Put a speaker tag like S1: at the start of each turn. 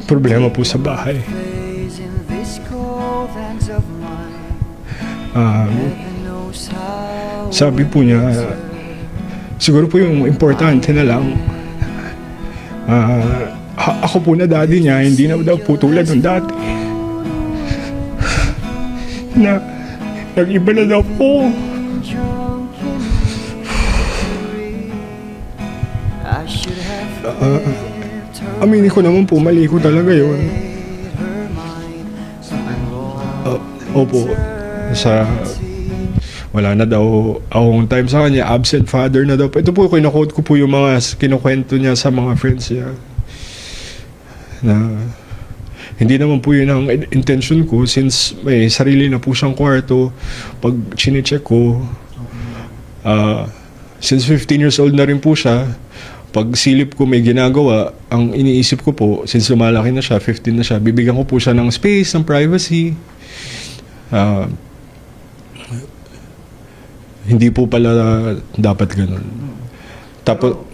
S1: problema po sa bahay. Sabi po niya, siguro po yung importante na lang, ako po na daddy niya, hindi na daw po tulad ng dati. Na nag-iba na daw po. Aminin ko naman po, mali ko talaga yun. Opo, wala na daw akong time sa kanya, absent father na daw. Ito po, kinukode ko po yung mga kinukwento niya sa mga friends niya. Na hindi naman po yun ang intention ko since may sarili na po siyang kwarto. Pag chinecheck ko, since 15 years old na rin po siya, pag silip ko may ginagawa, ang iniisip ko po, since lumalaki na siya, 15 na siya, bibigyan ko po siya ng space, ng privacy. Hindi po pala dapat ganun. Tapos,